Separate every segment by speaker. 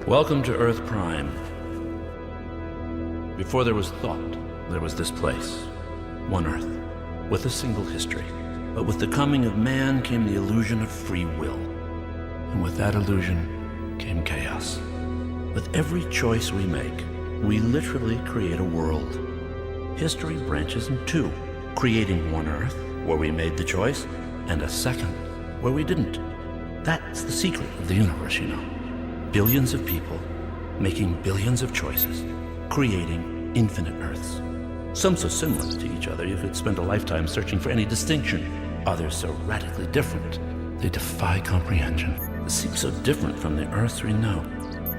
Speaker 1: Welcome to Earth Prime. Before there was thought, there was this place. One Earth, with a single history. But with the coming of man came the illusion of free will. And with that illusion came chaos. With every choice we make, we literally create a world. History branches in two, creating one Earth, where we made the choice, and a second, where we didn't. That's the secret of the universe, you know. Billions of people making billions of choices, creating infinite Earths. Some so similar to each other you could spend a lifetime searching for any distinction. Others so radically different, they defy comprehension. It seems so different from the Earths we know.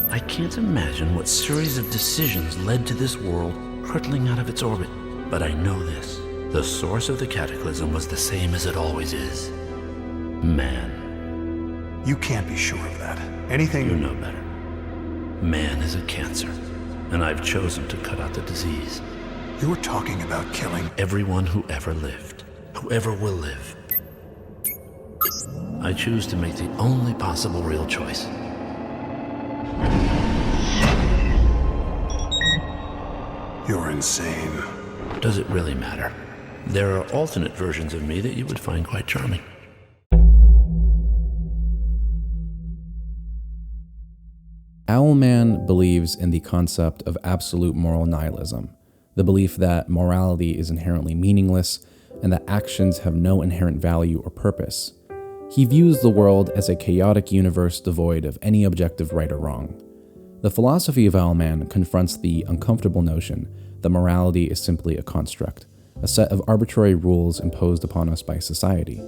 Speaker 1: I can't imagine what series of decisions led to this world hurtling out of its orbit. But I know this. The source of the cataclysm was the same as it always is. Man.
Speaker 2: You can't be sure of that. Anything...
Speaker 1: You know better. Man is a cancer, and I've chosen to cut out the disease.
Speaker 2: You were talking about killing...
Speaker 1: Everyone who ever lived, whoever will live. I choose to make the only possible real choice.
Speaker 2: You're insane.
Speaker 1: Does it really matter? There are alternate versions of me that you would find quite charming.
Speaker 3: Owlman believes in the concept of absolute moral nihilism, the belief that morality is inherently meaningless and that actions have no inherent value or purpose. He views the world as a chaotic universe devoid of any objective right or wrong. The philosophy of Owlman confronts the uncomfortable notion that morality is simply a construct, a set of arbitrary rules imposed upon us by society.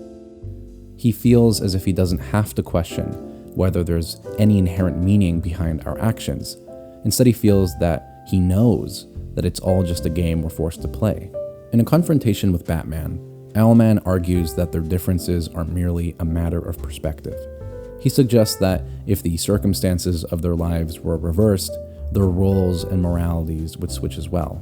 Speaker 3: He feels as if he doesn't have to question whether there's any inherent meaning behind our actions. Instead, he feels that he knows that it's all just a game we're forced to play. In a confrontation with Batman, Owlman argues that their differences are merely a matter of perspective. He suggests that if the circumstances of their lives were reversed, their roles and moralities would switch as well.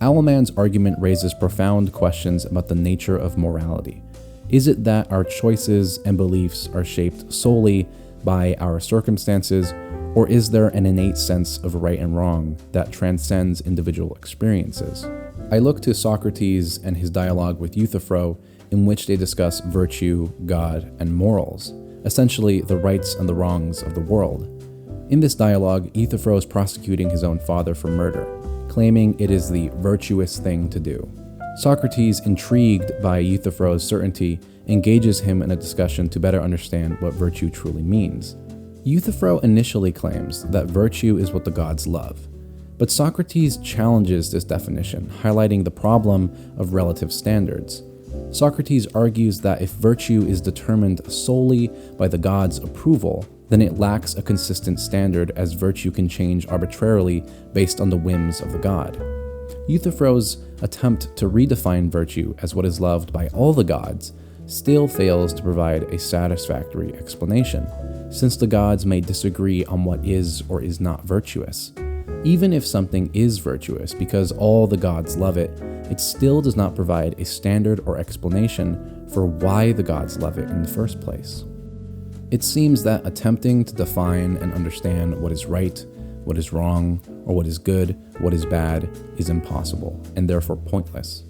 Speaker 3: Owlman's argument raises profound questions about the nature of morality. Is it that our choices and beliefs are shaped solely by our circumstances, or is there an innate sense of right and wrong that transcends individual experiences? I look to Socrates and his dialogue with Euthyphro, in which they discuss virtue, God, and morals, essentially the rights and the wrongs of the world. In this dialogue, Euthyphro is prosecuting his own father for murder, claiming it is the virtuous thing to do. Socrates, intrigued by Euthyphro's certainty, engages him in a discussion to better understand what virtue truly means. Euthyphro initially claims that virtue is what the gods love, but Socrates challenges this definition, highlighting the problem of relative standards. Socrates argues that if virtue is determined solely by the gods' approval, then it lacks a consistent standard, as virtue can change arbitrarily based on the whims of the god. Euthyphro's attempt to redefine virtue as what is loved by all the gods still fails to provide a satisfactory explanation, since the gods may disagree on what is or is not virtuous. Even if something is virtuous because all the gods love it, it still does not provide a standard or explanation for why the gods love it in the first place. It seems that attempting to define and understand what is right, what is wrong, or what is good, what is bad, is impossible, and therefore pointless.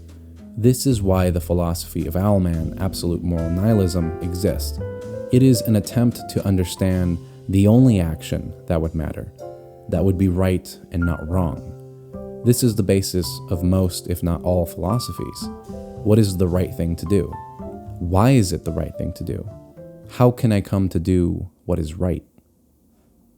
Speaker 3: This is why the philosophy of Owlman, absolute moral nihilism, exists. It is an attempt to understand the only action that would matter, that would be right and not wrong. This is the basis of most, if not all, philosophies. What is the right thing to do? Why is it the right thing to do? How can I come to do what is right?